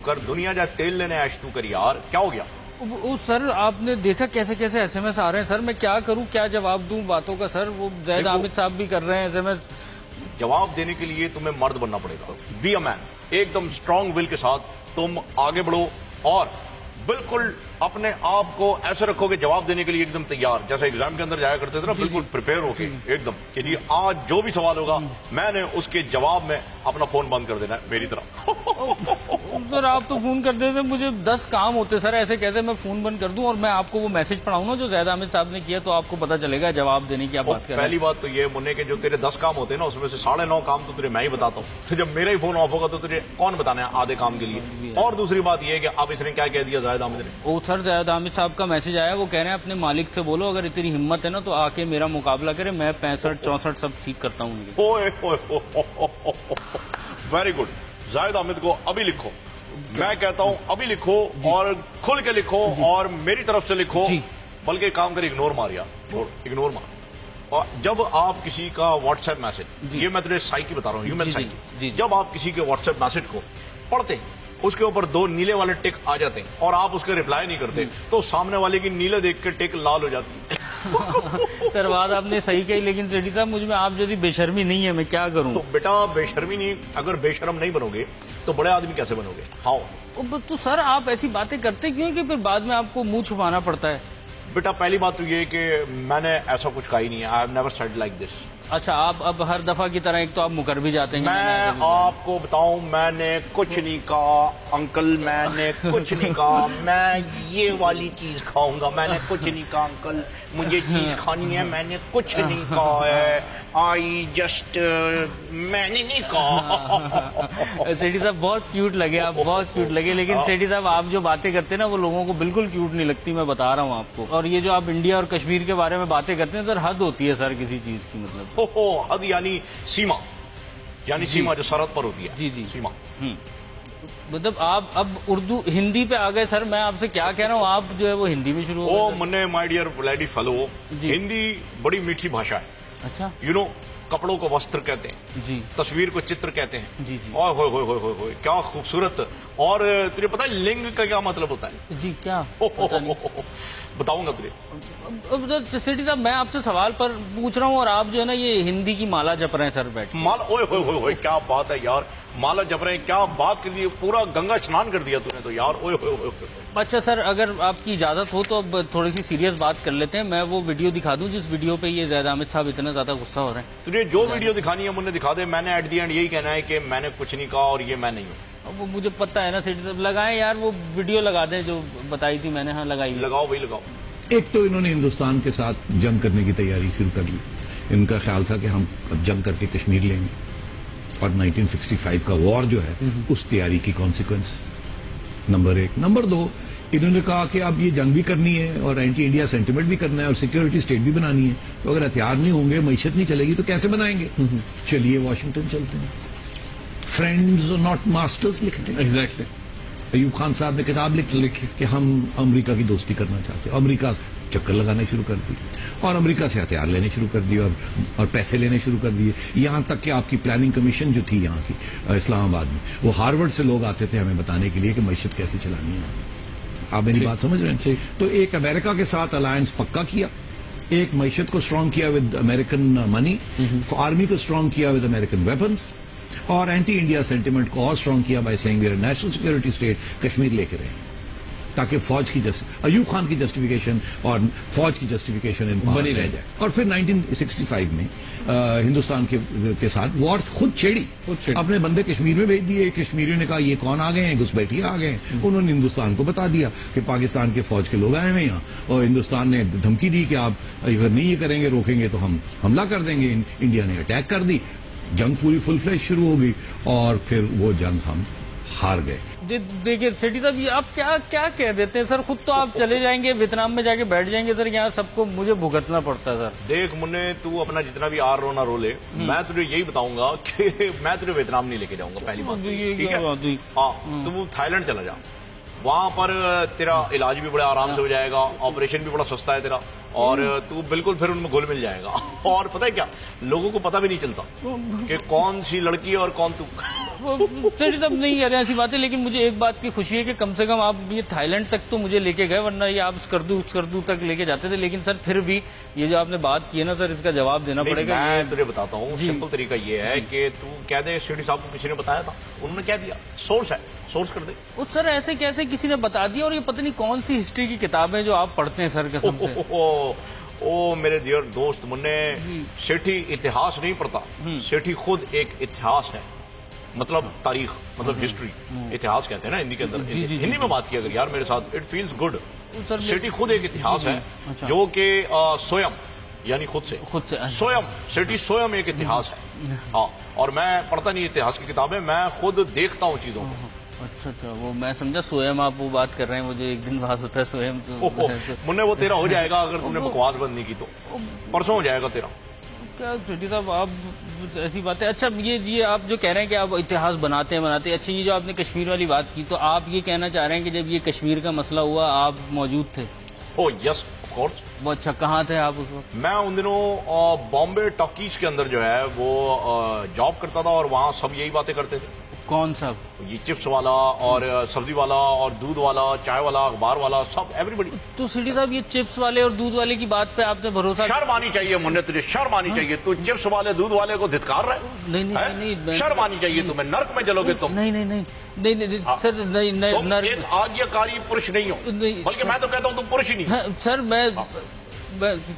कर दुनिया जाए तेल लेने ऐश तू कर यार, क्या हो गया? वो सर आपने देखा कैसे कैसे एसएमएस आ रहे हैं सर, मैं क्या करूं, क्या जवाब दूं बातों का सर। वो जैद आमिद साहब भी कर रहे हैं एसएमएस। जवाब देने के लिए तुम्हें मर्द बनना पड़ेगा। बी अ मैन, एकदम स्ट्रांग विल के साथ तुम आगे बढ़ो और बिल्कुल अपने आप को ऐसे रखो कि जवाब देने के लिए एकदम तैयार, जैसे एग्जाम के अंदर जाया करते थे ना, बिल्कुल प्रिपेयर होके एकदम कि जी आज जो भी सवाल होगा मैंने उसके जवाब में अपना फोन बंद कर देना है मेरी तरह। सर आप तो फोन कर देते, मुझे 10 काम होते सर, ऐसे कैसे मैं फोन बंद कर दूं और मैं आपको वो मैसेज पढ़ाऊं ना जो जैद आमिद साहब ने किया, तो आपको पता चलेगा जवाब देने की आप बात कर रहे हैं। पहली बात तो ये मुन्ने के जो तेरे 10 काम होते हैं ना, उसमें से 9.5 काम तो तुझे मैं ही बताता हूँ। तो जब मेरा ही फोन ऑफ होगा तो तुझे कौन बताना है आधे काम के लिए। और दूसरी बात ये है कि अब इसने क्या कह दिया जैद आमिद ने? ओ सर जैद आमिद साहब का मैसेज आया, वो कह रहे हैं अपने मालिक से बोलो अगर इतनी हिम्मत है ना तो आके मेरा मुकाबला करे, मैं 65-64 सब ठीक करता हूँ। Very good. जैद आमिद को अभी लिखो, मैं कहता हूं अभी लिखो और खुल के लिखो और मेरी तरफ से लिखो। बल्कि काम कर इग्नोर मार यार, इग्नोर मार। और जब आप किसी का व्हाट्सएप मैसेज, ये मैं तुझे साइकी बता रहा हूँ, ह्यूमन साइकी, जब आप किसी के व्हाट्सएप मैसेज को पढ़ते हैं उसके ऊपर 2 नीले वाले टिक आ जाते हैं और आप उसके रिप्लाई नहीं करते तो सामने वाले की नीले देख के टिक लाल हो जाती है। सर बात आपने सही कही, लेकिन सेठी साहब मुझ में आप जैसी बेशर्मी नहीं है, मैं क्या करूं? तो बेटा बेशर्मी नहीं, अगर बेशर्म नहीं बनोगे तो बड़े आदमी कैसे बनोगे? हाउ? तो सर आप ऐसी बातें करते क्यों कि फिर बाद में आपको मुंह छुपाना पड़ता है? बेटा पहली बात तो ये कि मैंने ऐसा कुछ कहा ही नहीं है। I have never said like this. अच्छा, आप अब हर दफा की तरह एक तो आप मुकर भी जाते हैं। मैं आपको बताऊं, मैंने कुछ नहीं कहा अंकल, मैंने कुछ नहीं कहा मैं ये वाली चीज खाऊंगा, मैंने कुछ नहीं कहा अंकल मुझे चीज खानी है, मैंने कुछ नहीं कहा है। आई जस्ट मैंने नहीं कहा। सेठी साहब बहुत क्यूट लगे, आप बहुत क्यूट लगे, लेकिन सेठी साहब आप जो बातें करते हैं ना वो लोगों को बिल्कुल क्यूट नहीं लगती, मैं बता रहा हूँ आपको। और ये जो आप इंडिया और कश्मीर के बारे में बातें करते हैं सर, हद होती है सर किसी चीज की, मतलब हद यानी सीमा, यानी सीमा जो सरहद पर होती है। जी जी सीमा। मतलब आप अब उर्दू हिंदी पे आ गए सर, मैं आपसे क्या कह रहा हूँ, आप जो है वो हिंदी में शुरू हो गए। मन्ने my dear bloody fellow, Hindi बड़ी मीठी भाषा है। अच्छा, यू नो, कपड़ों को वस्त्र कहते हैं जी, तस्वीर को चित्र कहते हैं जी जी। ओए होए होए होए होए होए, क्या खूबसूरत। और तुझे पता है लिंग का क्या मतलब होता है? जी क्या बताऊंगा तुझे। सेठी साहब मैं आपसे सवाल पर पूछ रहा हूँ और आप जो है ना ये हिंदी की माला जप रहे हैं सर बैठ। माला? ओए होए होए होए, क्या बात है यार, माला जप रहे हैं, क्या बात कर दी, पूरा गंगा स्नान कर दिया तूने तो यार। ओए होए होए। अच्छा सर, अगर आपकी इजाजत हो तो अब थोड़ी सी सीरियस बात कर लेते हैं। मैं वो वीडियो दिखा दूं जिस वीडियो पे ये जैद आमिद साहब इतना ज्यादा गुस्सा हो रहे हैं। तुझे जो वीडियो दिखानी है मुझे दिखा दे, मैंने एट दी एंड यही कहना है कि मैंने कुछ नहीं कहा और ये मैं नहीं हूँ। वो मुझे पता है ना सेठी साहब, लगाएं यार वो वीडियो लगा दें जो बताई थी मैंने। हाँ लगाई, लगाओ भाई लगाओ। एक तो इन्होंने हिंदुस्तान के साथ जंग करने की तैयारी शुरू कर ली। इनका ख्याल था कि हम अब जंग करके कश्मीर लेंगे और 1965 का वॉर जो है उस तैयारी की कॉन्सिक्वेंस नंबर 1। नंबर 2, इन्होंने कहा कि अब ये जंग भी करनी है और एंटी इंडिया सेंटिमेंट भी करना है और सिक्योरिटी स्टेट भी बनानी है, तो अगर हथियार नहीं होंगे, मईशत नहीं चलेगी तो कैसे बनाएंगे? चलिए वॉशिंगटन चलते हैं, फ्रेंड्स नॉट मास्टर्स लिखते हैं। एग्जैक्टली। अयूब खान साहब ने किताब लिखी कि हम अमेरिका की दोस्ती करना चाहते हैं। अमेरिका चक्कर लगाना शुरू कर दी और अमेरिका से हथियार लेने शुरू कर दिए और पैसे लेने शुरू कर दिए। यहां तक कि आपकी प्लानिंग कमीशन जो थी यहाँ की इस्लामाबाद में, वो हार्वर्ड से लोग आते थे हमें बताने के लिए कि मईशत कैसे चलानी है। आप मेरी बात समझ रहे हैं? तो एक अमेरिका के साथ अलायंस पक्का किया, एक मईशत को स्ट्रांग किया विद अमेरिकन मनी, आर्मी को स्ट्रांग किया विद अमेरिकन वेपन्स, और एंटी इंडिया सेंटिमेंट को और स्ट्रांग किया by saying we are national security state, Kashmir लेके रहे ताकि फौज की अयूब खान की जस्टिफिकेशन और फौज की जस्टिफिकेशन बनी रह जाए। और फिर 1965 में हिंदुस्तान के साथ वॉर खुद छेड़ी, अपने बंदे कश्मीर में भेज दिए। कश्मीरियों ने कहा ये कौन आ गए हैं, घुसपैठिए आ गए हैं। उन्होंने हिंदुस्तान को बता दिया कि पाकिस्तान के फौज के लोग आए हुए यहाँ, और हिंदुस्तान ने धमकी दी कि आप अगर नहीं ये करेंगे, रोकेंगे तो हम हमला कर देंगे। इंडिया ने अटैक कर दी, जंग पूरी फुल फ्लैश शुरू हो गई और फिर वो जंग हम हार गए। देखिए सेठी साहब, ये आप क्या क्या कह देते हैं सर, खुद तो आप चले जाएंगे वियतनाम में जाके बैठ जाएंगे सर, यहाँ सबको मुझे भुगतना पड़ता है सर। देख मुन्ने, तू अपना जितना भी आर रोना रो ले, मैं तुझे यही बताऊंगा कि मैं तुझे वियतनाम नहीं लेके जाऊंगा। पहली बात ठीक है, हाँ तू थाईलैंड चला जा, वहां पर तेरा इलाज भी बड़े आराम से हो जाएगा, ऑपरेशन भी बड़ा सस्ता है तेरा, और तू बिल्कुल फिर उनमें घुल मिल जाएगा। और पता है क्या, लोगों को पता भी नहीं चलता कि कौन सी लड़की है और कौन तू। सेठी साहब नहीं कह रहे ऐसी बातें, लेकिन मुझे एक बात की खुशी है कि कम से कम आप ये थाईलैंड तक तो मुझे लेके गए, वरना ये आप स्कर्दू तक लेके जाते थे। लेकिन सर फिर भी ये जो आपने बात की है ना सर, इसका जवाब देना पड़ेगा। मैं तुझे बताता हूँ, सिंपल तरीका ये है कि तू कह दे सेठी साहब को किसी ने बताया था, उन्होंने क्या दिया, सोर्स है, सोर्स कर दे। वो सर ऐसे कैसे किसी ने बता दिया, और ये पता नहीं कौन सी हिस्ट्री की किताबें जो आप पढ़ते हैं सर कसम से। ओ मेरे डियर दोस्त मुन्ने, सेठी इतिहास नहीं पढ़ता, सेठी खुद एक इतिहास है, मतलब तारीख, मतलब हिस्ट्री, इतिहास कहते हैं ना हिंदी के अंदर। हिंदी में बात की अगर यार मेरे साथ, इट फील्स गुड। सेठी खुद एक इतिहास है, जो कि स्वयं यानी खुद से स्वयं, सेठी स्वयं एक इतिहास है। हाँ, और मैं पढ़ता नहीं इतिहास की किताबें, मैं खुद देखता हूँ चीजों को। अच्छा, वो मैं समझा स्वयं आप वो बात कर रहे हैं, मुझे एक दिन भास होता है स्वयं। मुन्ने वो तेरा हो जाएगा अगर तुमने बकवास बंद नहीं की तो, परसों हो जाएगा तेरा। क्या सेठी साहब आप ऐसी बातें। अच्छा ये आप जो कह रहे हैं कि आप इतिहास बनाते हैं, अच्छा ये जो आपने कश्मीर वाली बात की, तो आप ये कहना चाह रहे हैं कि जब ये कश्मीर का मसला हुआ आप मौजूद थे? Oh yes of course. वो अच्छा, कहाँ थे आप उस वक्त? मैं उन दिनों बॉम्बे टॉकीज के अंदर जो है वो जॉब करता था, और वहाँ सब यही बातें करते थे। कौन सा? ये चिप्स वाला और सब्जी वाला और दूध वाला, चाय वाला, अखबार वाला, सब एवरीबडी। तो सेठी साहब ये चिप्स वाले और दूध वाले की बात पे आपने भरोसा? शर्म आनी चाहिए मुन्ने, तुझे शर्म आनी चाहिए। तू चिप्स वाले दूध वाले को धिक्कार रहा है? नहीं, शर्म आनी चाहिए तुम्हें, नर्क में जलोगे तुम। नहीं सर, तुम एक आज्ञाकारी पुरुष नहीं हो, बल्कि मैं तो कहता हूँ तुम पुरुष ही नहीं। सर मैं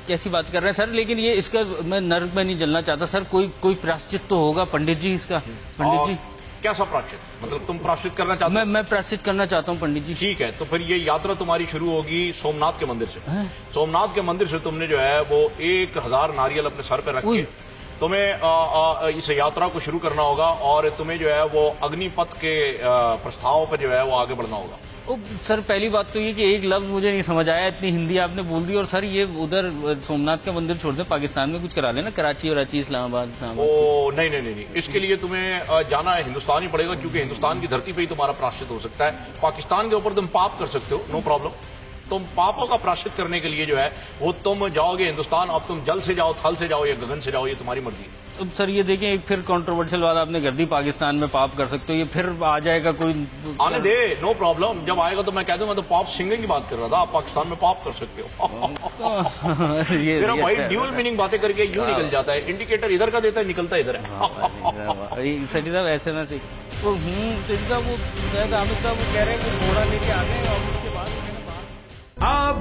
कैसी बात कर रहे हैं सर, लेकिन ये इसका मैं नर्क में नहीं जलना चाहता सर। कोई प्रायश्चित तो होगा पंडित जी इसका। पंडित जी कैसा प्रायश्चित? मतलब तुम प्रायश्चित करना चाहते हो? मैं प्रायश्चित करना चाहता हूँ पंडित जी। ठीक है, तो फिर ये यात्रा तुम्हारी शुरू होगी सोमनाथ के मंदिर से। सोमनाथ के मंदिर से तुमने जो है वो 1000 नारियल अपने सर पे रख के तुम्हें इस यात्रा को शुरू करना होगा, और तुम्हें जो है वो अग्निपथ के प्रस्ताव पर जो है वो आगे बढ़ना होगा। सर पहली बात तो ये कि एक लफ्ज मुझे नहीं समझ आया, इतनी हिंदी आपने बोल दी। और सर ये उधर सोमनाथ का मंदिर छोड़ दें, पाकिस्तान में कुछ करा लेना, कराची वराची इस्लामाबाद। ओ नहीं, इसके लिए तुम्हें जाना है हिंदुस्तान ही पड़ेगा, क्योंकि हिंदुस्तान की धरती पे ही तुम्हारा प्रायश्चित हो सकता है। पाकिस्तान के ऊपर तुम पाप कर सकते हो, नो प्रॉब्लम। तुम पापों का प्रायश्चित करने के लिए जो है वो तुम जाओगे हिंदुस्तान। अब तुम जल से जाओ, थल से जाओ या गगन से जाओ, ये तुम्हारी मर्जी है। अब सर ये देखें, एक फिर कंट्रोवर्शियल बात आपने कर दी, पाकिस्तान में पाप कर सकते हो, ये फिर आ जाएगा कोई? आने दे, नो प्रॉब्लम। जब आएगा तो मैं कह दूं मैं तो पाप सिंगिंग की बात कर रहा था, आप पाकिस्तान में पाप कर सकते हो। तेरा भाई ड्यूल मीनिंग बातें करके यूं निकल जाता है, इंडिकेटर इधर का देता है, निकलता इधर है। सेठी साहब ऐसे में सेठी साहब वो कह रहे हैं वो घोड़ा लेके आ गए, और उसके बाद आप